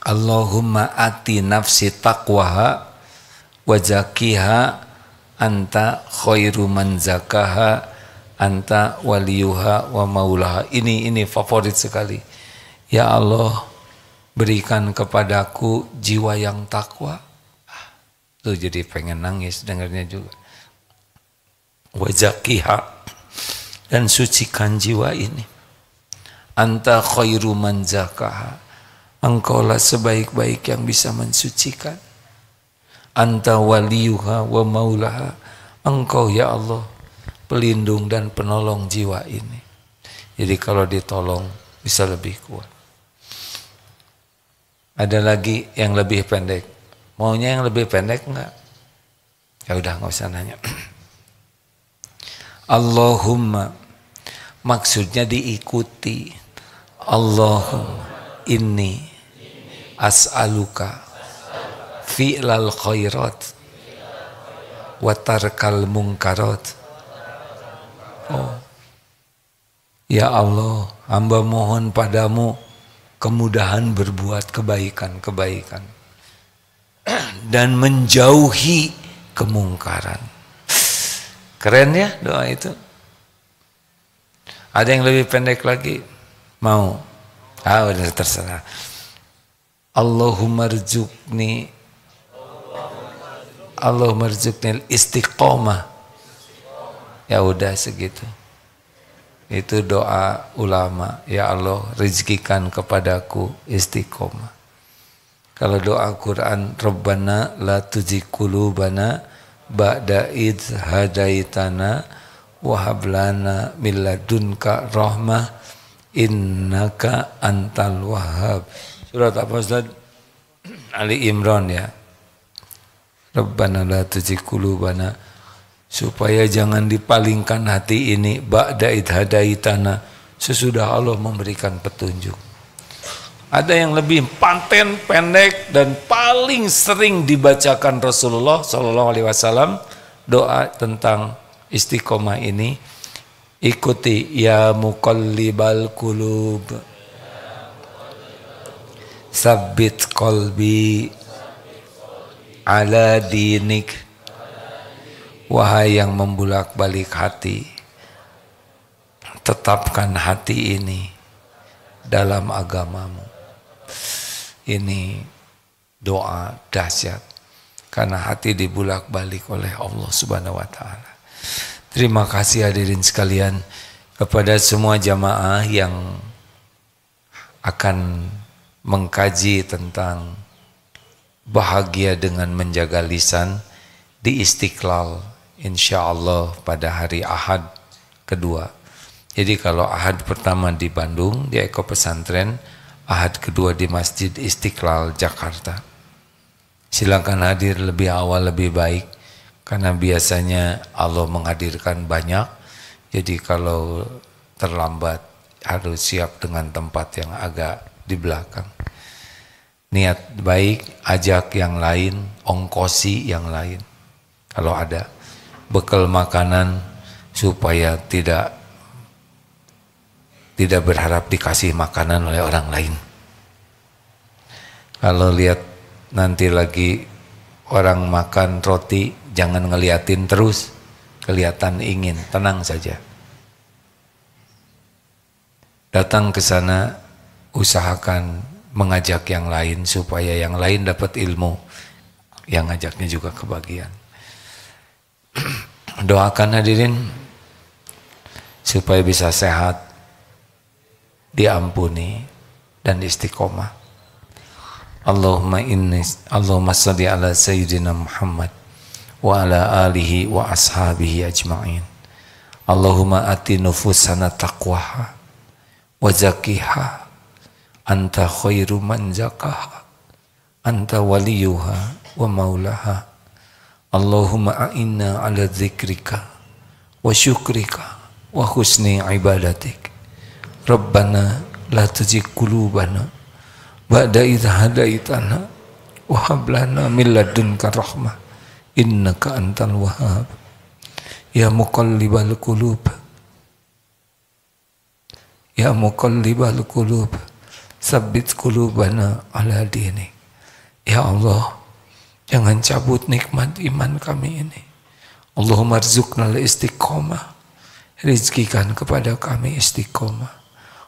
Allahumma ati nafsi taqwaha wa zakiha anta khairu man zakaha anta waliyuha wa maulaha. Ini favorit sekali. Ya Allah, berikan kepadaku jiwa yang takwa. Tuh jadi pengen nangis dengarnya juga. Wa zakiha, dan sucikan jiwa ini. Anta khairu man zakaha, engkaulah sebaik-baik yang bisa mensucikan. Anta waliyuha wa maulaha, engkau ya Allah pelindung dan penolong jiwa ini. Jadi kalau ditolong bisa lebih kuat. Ada lagi yang lebih pendek. Maunya yang lebih pendek enggak? Ya udah, nggak usah nanya. Allahumma, maksudnya diikuti. Allahumma inni as'aluka fi'lal khairat wa tarkal munkarat. Ya Allah, hamba mohon padamu kemudahan berbuat kebaikan-kebaikan dan menjauhi kemungkaran. Keren ya doa itu. Ada yang lebih pendek lagi? Mau? Udah terserah. Allahumma rzuqni istiqomah. Ya udah segitu. Itu doa ulama. Ya Allah, rezekikan kepadaku istiqomah. Kalau doa Quran, Rabbana la tuzigh qulubana ba'da idh hadaitana wa hab lana min ladunka rahmah innaka antal wahhab. Surat apa Ustaz? Ali Imran ya. Rabbana la tuzigh qulubana, supaya jangan dipalingkan hati ini ba'da idh hadaitana, sesudah Allah memberikan petunjuk. Ada yang lebih paten, pendek, dan paling sering dibacakan Rasulullah SAW, doa tentang istiqomah ini. Ikuti, ya muqallibal qulub sabbit qalbi ala dinik. Wahai yang membulak-balik hati, tetapkan hati ini dalam agamamu. Ini doa dahsyat karena hati dibulak-balik oleh Allah Subhanahu wa taala. Terima kasih hadirin sekalian kepada semua jamaah yang akan mengkaji tentang bahagia dengan menjaga lisan di Istiqlal, insyaallah pada hari Ahad kedua. Jadi kalau Ahad pertama di Bandung di Eko Pesantren, Ahad kedua di Masjid Istiqlal Jakarta. Silakan hadir lebih awal lebih baik, karena biasanya Allah menghadirkan banyak. Jadi kalau terlambat harus siap dengan tempat yang agak di belakang. Niat baik, ajak yang lain, ongkosi yang lain. Kalau ada bekal makanan, supaya tidak berharap dikasih makanan oleh orang lain. Kalau lihat nanti lagi orang makan roti, jangan ngeliatin terus, kelihatan ingin, tenang saja. Datang ke sana, usahakan mengajak yang lain supaya yang lain dapat ilmu, yang ngajaknya juga kebagian. Doakan hadirin supaya bisa sehat, diampuni dan istiqomah. Allahumma salli ala sayyidina Muhammad wa ala alihi wa ashabihi ajma'in. Allahumma ati nufusana taqwaha wa zakiha anta khairu man zakaha anta waliyuha wa maulaha. Allahumma a'inna ala dzikrika wa syukrika wa husni ibadatik. Rabbana la tuzigh qulubana ba'da idh hadaitana wa hab lana min ladunka rahmah innaka antal wahhab. Ya muqallibal qulub, ya muqallibal qulub, tsabbit qulubana ala dinik. Ya Allah, jangan cabut nikmat iman kami ini. Allahumma rzuqnal istiqomah, rizkikan kepada kami istiqomah.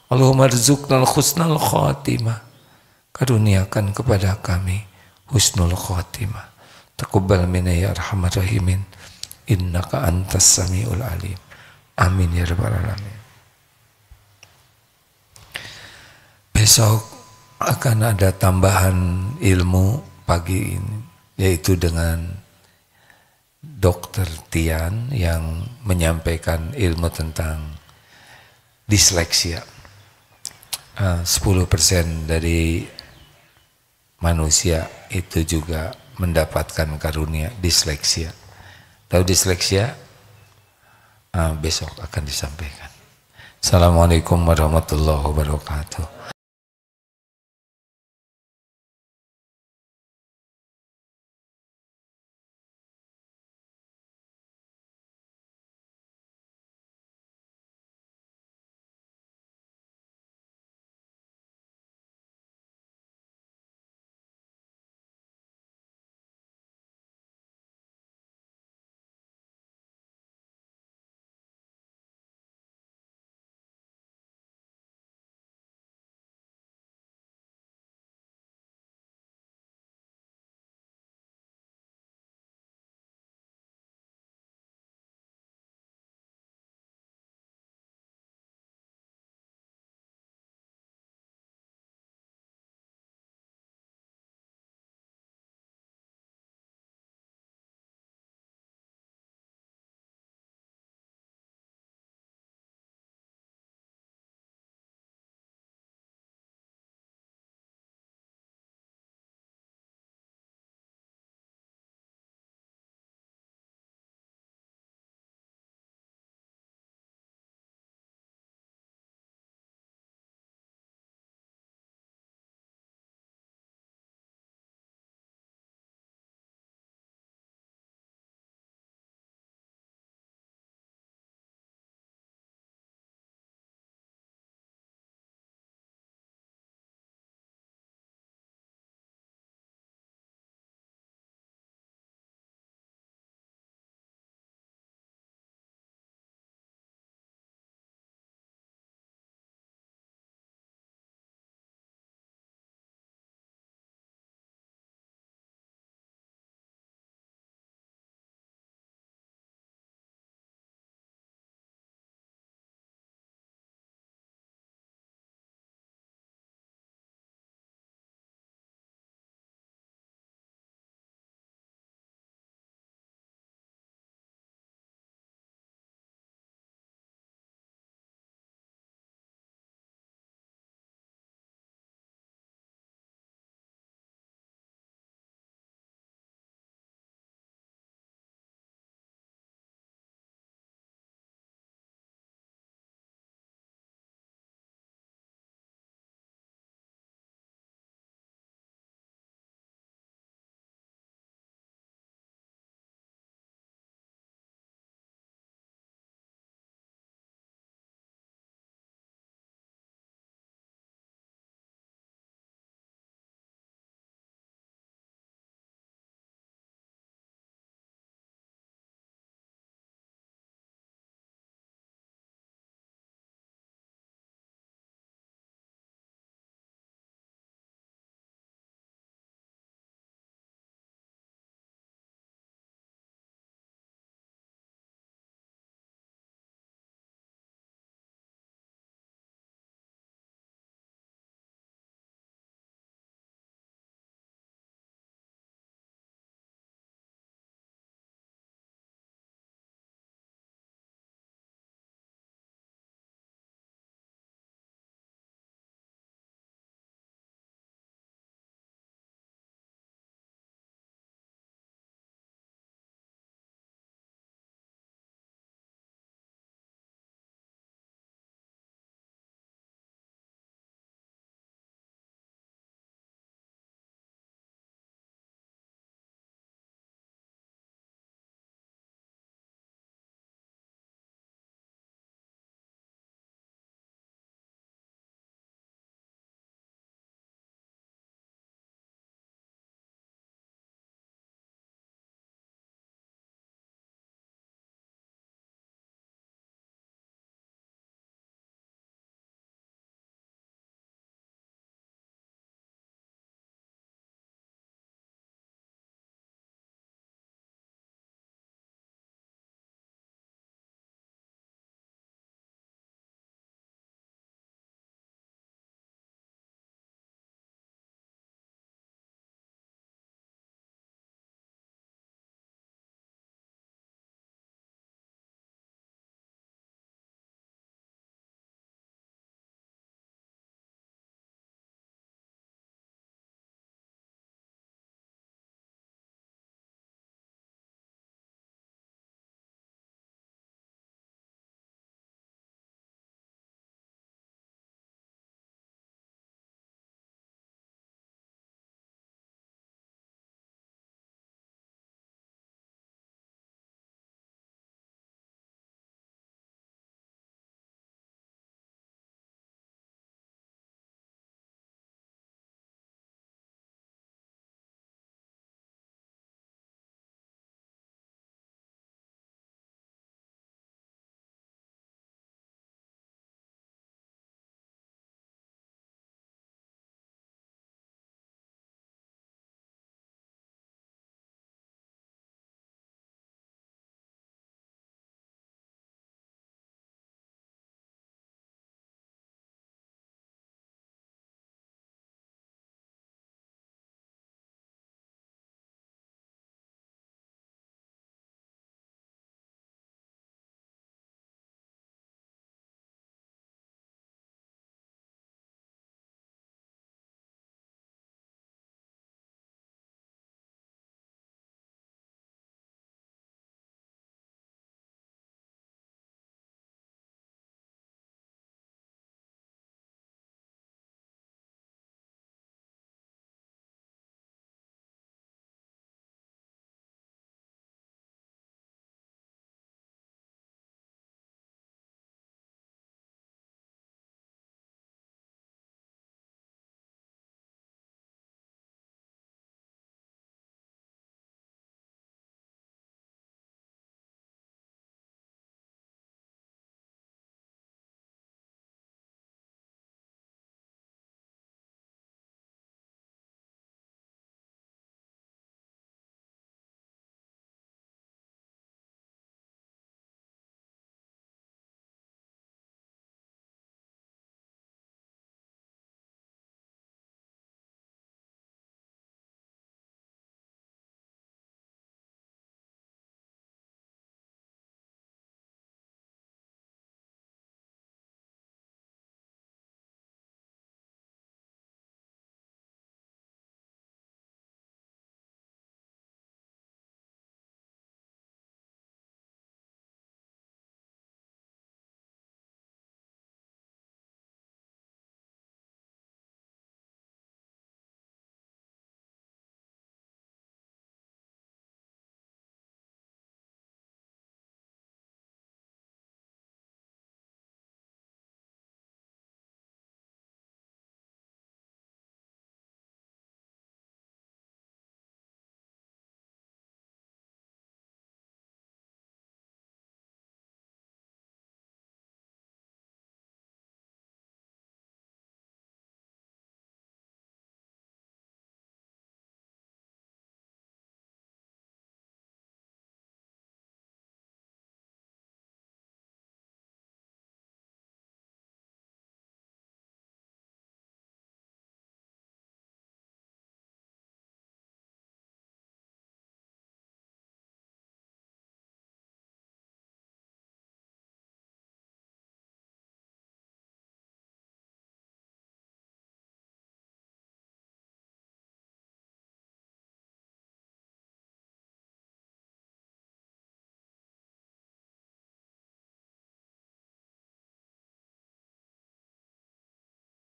Allahumma rzuqnal husnal khatimah, karuniakan kepada kami husnul khatimah. Taqabbal minna ya arhamar rahimin, innaka antas samiul alim. Amin ya rabbal alamin. Besok akan ada tambahan ilmu pagi ini, yaitu dengan Dr. Tian yang menyampaikan ilmu tentang disleksia. 10% dari manusia itu juga mendapatkan karunia disleksia. Tahu disleksia? Besok akan disampaikan. Assalamualaikum warahmatullahi wabarakatuh.